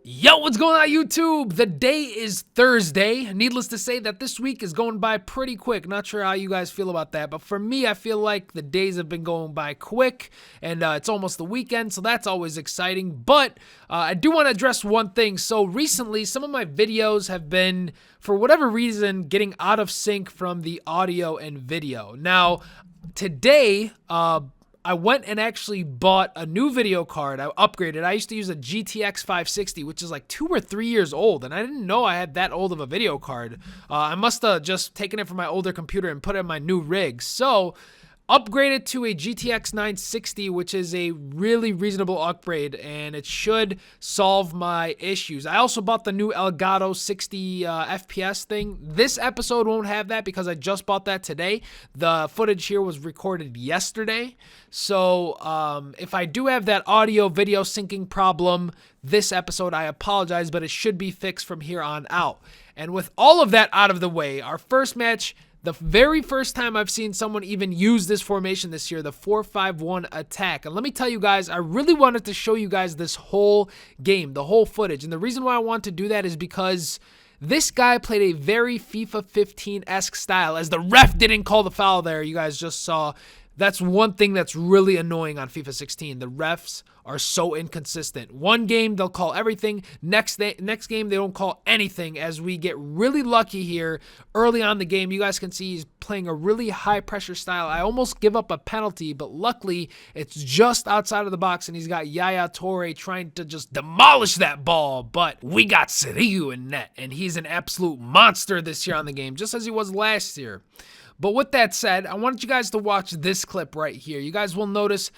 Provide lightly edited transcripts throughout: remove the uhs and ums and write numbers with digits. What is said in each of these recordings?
Yo, what's going on YouTube? The day is Thursday. Needless to say that this week is going by pretty quick. Not sure how you guys feel about that, but for me, I feel like the days have been going by quick and it's almost the weekend, so that's always exciting. But I do want to address one thing. So recently, some of my videos have been, for whatever reason, getting out of sync from the audio and video. Now, today, I went and actually bought a new video card. I upgraded. I used to use a GTX 560, which is like 2 or 3 years old, and I didn't know I had that old of a video card. I must have just taken it from my older computer and put it in my new rig. So, upgraded to a GTX 960, which is a really reasonable upgrade, and it should solve my issues. I also bought the new Elgato 60 FPS thing. This episode won't have that because I just bought that today. The footage here was recorded yesterday. So if I do have that audio video syncing problem this episode, I apologize, but it should be fixed from here on out. And with all of that out of the way, our first match, the very first time I've seen someone even use this formation this year, the 4-5-1 attack. And let me tell you guys, I really wanted to show you guys this whole game, the whole footage. And the reason why I want to do that is because this guy played a very FIFA 15-esque style. As the ref didn't call the foul there, you guys just saw. That's one thing that's really annoying on FIFA 16. The refs are so inconsistent. One game, they'll call everything. Next game, they don't call anything, as we get really lucky here early on in the game. You guys can see he's playing a really high-pressure style. I almost give up a penalty, but luckily, it's just outside of the box, and he's got Yaya Toure trying to just demolish that ball. But we got Sirigu in net, and he's an absolute monster this year on the game, just as he was last year. But with that said, I want you guys to watch this clip right here. You guys will notice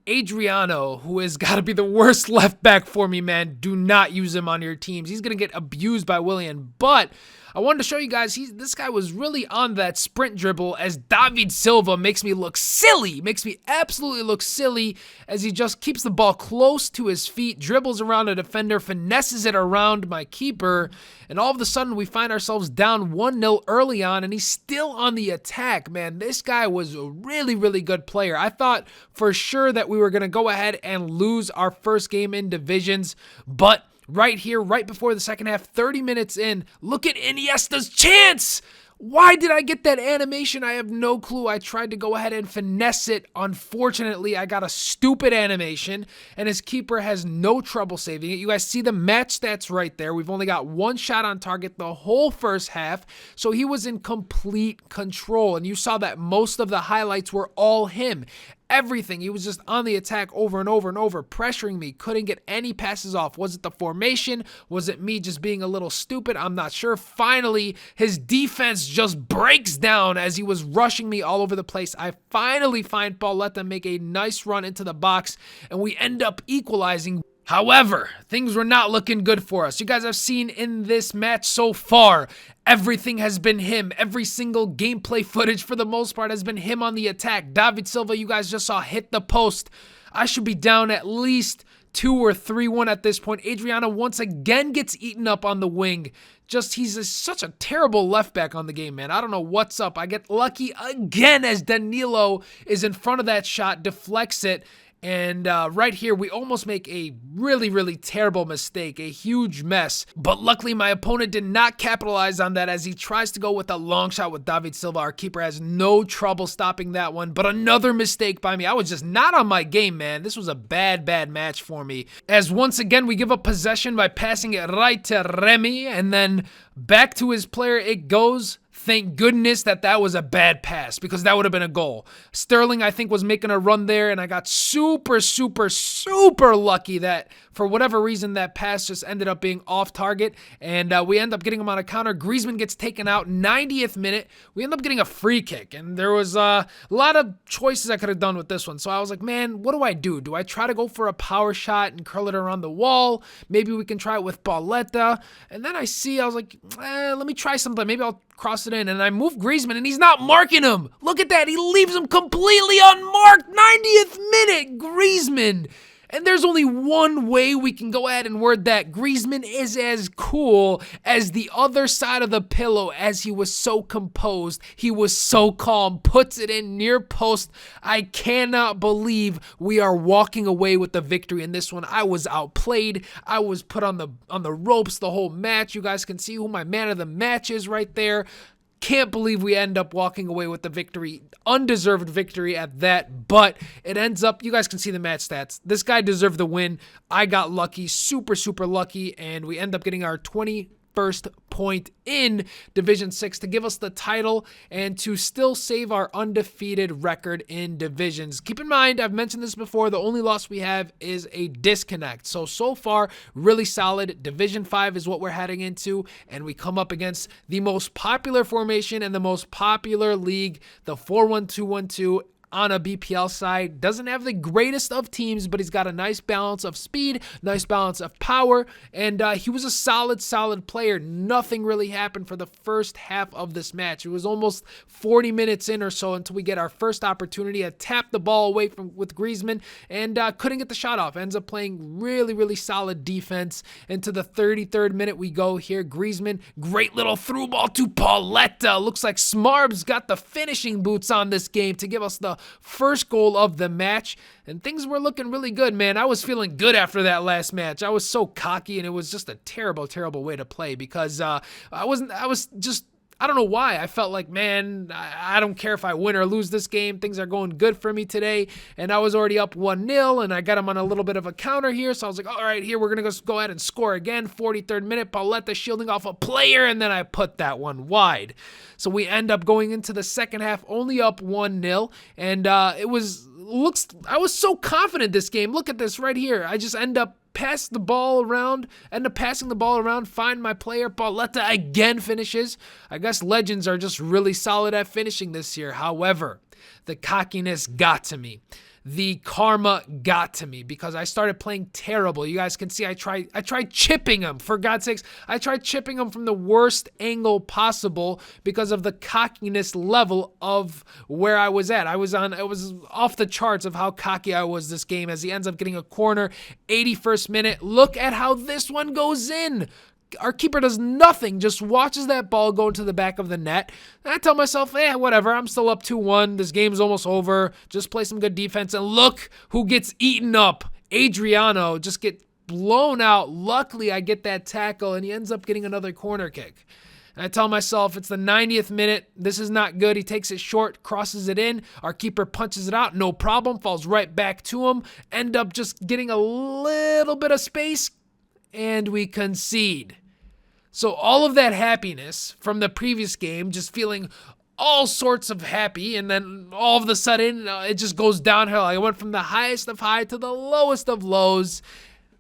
Adriano, who has got to be the worst left back for me, man. Do not use him on your teams. He's going to get abused by Willian. But I wanted to show you guys, this guy was really on that sprint dribble, as David Silva makes me look silly. Makes me absolutely look silly, as he just keeps the ball close to his feet, dribbles around a defender, finesses it around my keeper, and all of a sudden we find ourselves down 1-0 early on, and he's still on the attack, man. This guy was a really, really good player. I thought for sure that we were going to go ahead and lose our first game in divisions, but right here, right before the second half, 30 minutes in, look at Iniesta's chance! Why did I get that animation? I have no clue. I tried to go ahead and finesse it. Unfortunately, I got a stupid animation, and his keeper has no trouble saving it. You guys see the match stats right there. We've only got one shot on target the whole first half, so he was in complete control, and you saw that most of the highlights were all him. Everything. He was just on the attack over and over and over, pressuring me. Couldn't get any passes off. Was it the formation? Was it me just being a little stupid? I'm not sure. Finally, his defense just breaks down as he was rushing me all over the place. I finally find Pauletta, make a nice run into the box, and we end up equalizing. However, things were not looking good for us. You guys have seen in this match so far, everything has been him. Every single gameplay footage for the most part has been him on the attack. David Silva, you guys just saw, hit the post. I should be down at least 2 or 3-1 at this point. Adriano once again gets eaten up on the wing. He's such a terrible left back on the game, man. I don't know what's up. I get lucky again as Danilo is in front of that shot, deflects it. And right here, we almost make a really, really terrible mistake, a huge mess. But luckily, my opponent did not capitalize on that as he tries to go with a long shot with David Silva. Our keeper has no trouble stopping that one. But another mistake by me. I was just not on my game, man. This was a bad, bad match for me. As once again, we give up possession by passing it right to Remy. And then back to his player it goes. Thank goodness that was a bad pass, because that would have been a goal. Sterling, I think, was making a run there, and I got super, super, super lucky that for whatever reason that pass just ended up being off target, and we end up getting him on a counter. Griezmann gets taken out, 90th minute. We end up getting a free kick, and there was a lot of choices I could have done with this one. So I was like, man, what do I do? Do I try to go for a power shot and curl it around the wall? Maybe we can try it with Pauletta. And then I was like, let me try something. Maybe I'll cross it in, and I move Griezmann, and he's not marking him. Look at that. He leaves him completely unmarked. 90th minute, Griezmann. And there's only one way we can go ahead and word that. Griezmann is as cool as the other side of the pillow, as he was so composed. He was so calm, puts it in near post. I cannot believe we are walking away with the victory in this one. I was outplayed. I was put on the ropes the whole match. You guys can see who my man of the match is right there. Can't believe we end up walking away with the victory. Undeserved victory at that, but it ends up, you guys can see the match stats. This guy deserved the win. I got lucky, super lucky, and we end up getting our 21st point in Division 6 to give us the title and to still save our undefeated record in divisions. Keep in mind, I've mentioned this before, the only loss we have is a disconnect. So far, really solid. Division 5 is what we're heading into, and we come up against the most popular formation and the most popular league, the 4-1-2-1-2. On a BPL side, doesn't have the greatest of teams, but he's got a nice balance of speed, nice balance of power, and he was a solid player. Nothing really happened for the first half of this match. It was almost 40 minutes in or so until we get our first opportunity. I tapped the ball away with Griezmann and couldn't get the shot off. Ends up playing really solid defense. Into the 33rd minute we go here. Griezmann, great little through ball to Pauletta. Looks like Smarb's got the finishing boots on this game to give us the first goal of the match, and things were looking really good, man. I was feeling good after that last match. I was so cocky, and it was just a terrible way to play because I don't know why. I felt like, man, I don't care if I win or lose this game. Things are going good for me today. And I was already up 1-0, and I got him on a little bit of a counter here. So I was like, all right, here, we're going to go ahead and score again. 43rd minute, Pauletta shielding off a player, and then I put that one wide. So we end up going into the second half only up 1-0, and I was so confident this game. Look at this right here. I just end up passing the ball around, find my player. Pauletta again finishes. I guess legends are just really solid at finishing this year. However, the cockiness got to me. The karma got to me because I started playing terrible. You guys can see I tried chipping him. For God's sakes, I tried chipping him from the worst angle possible because of the cockiness level of where I was at. It was off the charts of how cocky I was this game as he ends up getting a corner. 81st minute. Look at how this one goes in. Our keeper does nothing, just watches that ball go into the back of the net. And I tell myself, whatever, I'm still up 2-1. This game's almost over. Just play some good defense. And look who gets eaten up. Adriano just get blown out. Luckily, I get that tackle, and he ends up getting another corner kick. And I tell myself, it's the 90th minute. This is not good. He takes it short, crosses it in. Our keeper punches it out. No problem. Falls right back to him. End up just getting a little bit of space, and we concede. So all of that happiness from the previous game, just feeling all sorts of happy, and then all of a sudden it just goes downhill. I went from the highest of high to the lowest of lows,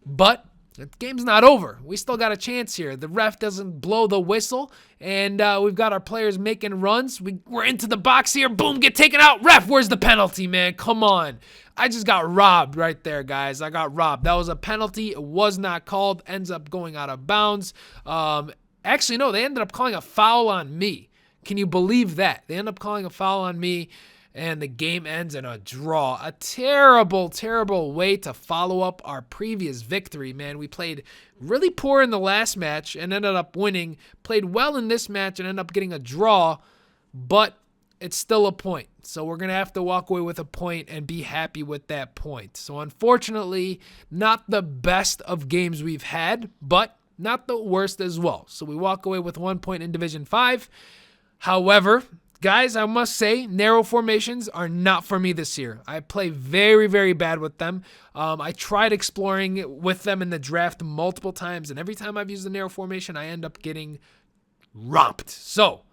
but the game's not over. We still got a chance here. The ref doesn't blow the whistle, and we've got our players making runs. We're into the box here. Boom, get taken out. Ref, where's the penalty, man? Come on. I just got robbed right there, guys. I got robbed. That was a penalty. It was not called. Ends up going out of bounds. Actually, no, they ended up calling a foul on me. Can you believe that? They end up calling a foul on me, and the game ends in a draw. A terrible way to follow up our previous victory, man. We played really poor in the last match and ended up winning. Played well in this match and ended up getting a draw, but it's still a point. So we're going to have to walk away with a point and be happy with that point. So unfortunately, not the best of games we've had, but not the worst as well. So we walk away with 1 point in Division 5. However, guys, I must say, narrow formations are not for me this year. I play very bad with them. I tried exploring with them in the draft multiple times, and every time I've used the narrow formation, I end up getting romped. So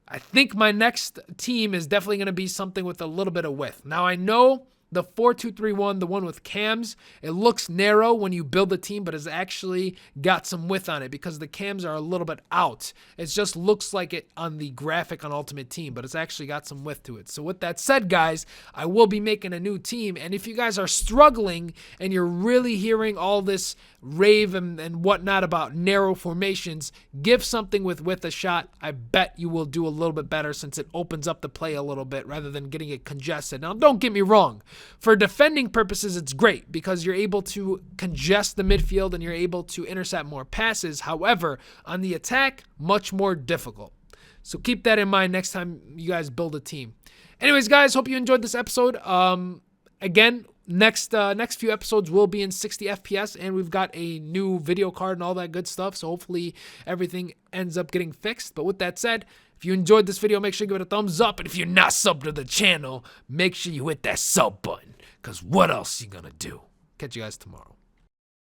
I think my next team is definitely going to be something with a little bit of width. Now, I know the 4-2-3-1, the one with cams, it looks narrow when you build the team, but it's actually got some width on it because the cams are a little bit out. It just looks like it on the graphic on Ultimate Team, but it's actually got some width to it. So with that said, guys, I will be making a new team, and if you guys are struggling and you're really hearing all this rave and whatnot about narrow formations, give something with width a shot. I bet you will do a little bit better since it opens up the play a little bit rather than getting it congested. Now, don't get me wrong. For defending purposes, it's great because you're able to congest the midfield and you're able to intercept more passes. However, on the attack, much more difficult. So keep that in mind next time you guys build a team. Anyways, guys, hope you enjoyed this episode. Again, next few episodes will be in 60 FPS, and we've got a new video card and all that good stuff. So hopefully everything ends up getting fixed. But with that said, if you enjoyed this video, make sure you give it a thumbs up. And if you're not subbed to the channel, make sure you hit that sub button, because what else you gonna do? Catch you guys tomorrow.